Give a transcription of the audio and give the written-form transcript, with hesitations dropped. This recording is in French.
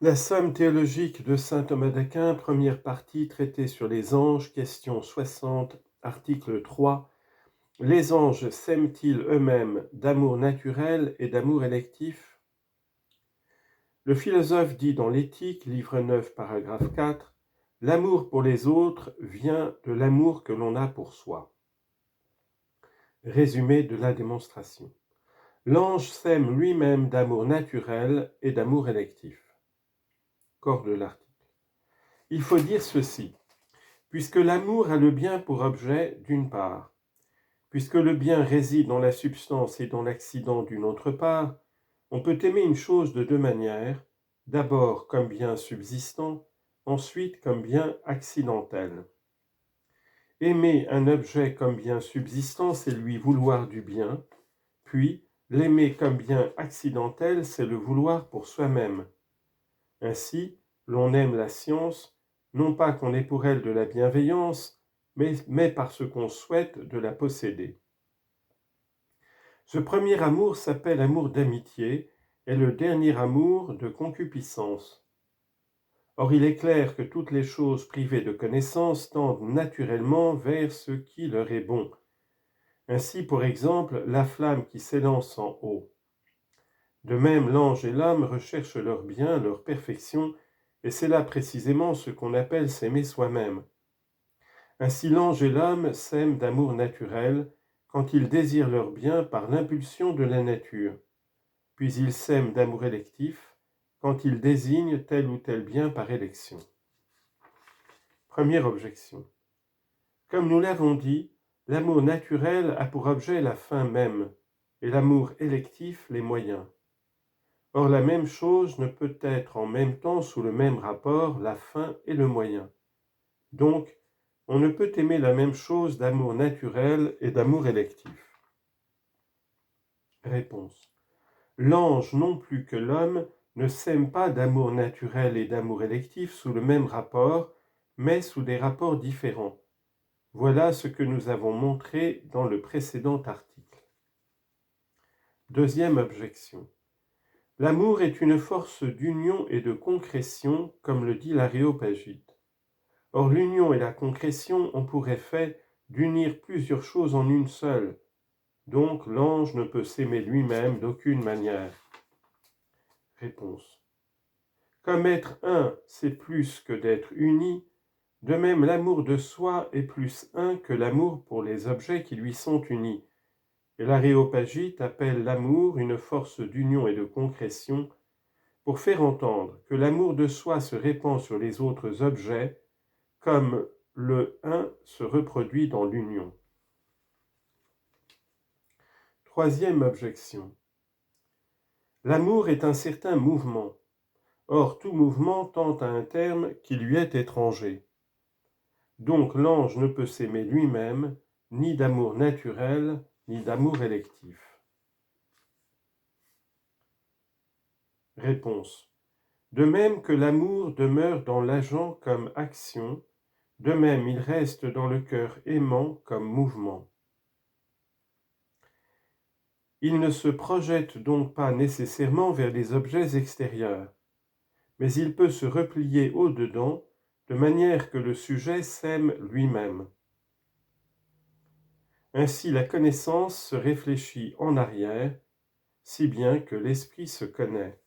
La somme théologique de saint Thomas d'Aquin, première partie, traité sur les anges, question 60, article 3. Les anges s'aiment-ils eux-mêmes d'amour naturel et d'amour électif? Le philosophe dit dans l'Éthique, livre 9, paragraphe 4, l'amour pour les autres vient de l'amour que l'on a pour soi. Résumé de la démonstration. L'ange s'aime lui-même d'amour naturel et d'amour électif. Corps de l'article. Il faut dire ceci. Puisque l'amour a le bien pour objet, d'une part, puisque le bien réside dans la substance et dans l'accident d'une autre part, on peut aimer une chose de deux manières, d'abord comme bien subsistant, ensuite comme bien accidentel. Aimer un objet comme bien subsistant, c'est lui vouloir du bien, puis l'aimer comme bien accidentel, c'est le vouloir pour soi-même. Ainsi, l'on aime la science, non pas qu'on ait pour elle de la bienveillance, mais parce qu'on souhaite de la posséder. Ce premier amour s'appelle amour d'amitié et le dernier amour de concupiscence. Or il est clair que toutes les choses privées de connaissance tendent naturellement vers ce qui leur est bon. Ainsi, pour exemple, la flamme qui s'élance en haut. De même, l'ange et l'homme recherchent leur bien, leur perfection, et c'est là précisément ce qu'on appelle s'aimer soi-même. Ainsi l'ange et l'homme s'aiment d'amour naturel quand ils désirent leur bien par l'impulsion de la nature, puis ils s'aiment d'amour électif quand ils désignent tel ou tel bien par élection. Première objection. Comme nous l'avons dit, l'amour naturel a pour objet la fin même, et l'amour électif les moyens. Or la même chose ne peut être en même temps sous le même rapport la fin et le moyen. Donc, on ne peut aimer la même chose d'amour naturel et d'amour électif. Réponse. L'ange non plus que l'homme ne s'aiment pas d'amour naturel et d'amour électif sous le même rapport, mais sous des rapports différents. Voilà ce que nous avons montré dans le précédent article. Deuxième objection. L'amour est une force d'union et de concrétion, comme le dit l'Aréopagite. Or l'union et la concrétion ont pour effet d'unir plusieurs choses en une seule. Donc l'ange ne peut s'aimer lui-même d'aucune manière. Réponse. Comme être un, c'est plus que d'être uni, de même l'amour de soi est plus un que l'amour pour les objets qui lui sont unis. Et l'Aréopagite appelle l'amour une force d'union et de concrétion pour faire entendre que l'amour de soi se répand sur les autres objets comme le un se reproduit dans l'union. Troisième objection. L'amour est un certain mouvement. Or, tout mouvement tend à un terme qui lui est étranger. Donc l'ange ne peut s'aimer lui-même, ni d'amour naturel, ni d'amour électif. Réponse. De même que l'amour demeure dans l'agent comme action, de même il reste dans le cœur aimant comme mouvement. Il ne se projette donc pas nécessairement vers les objets extérieurs, mais il peut se replier au-dedans, de manière que le sujet s'aime lui-même. Ainsi la connaissance se réfléchit en arrière, si bien que l'esprit se connaît.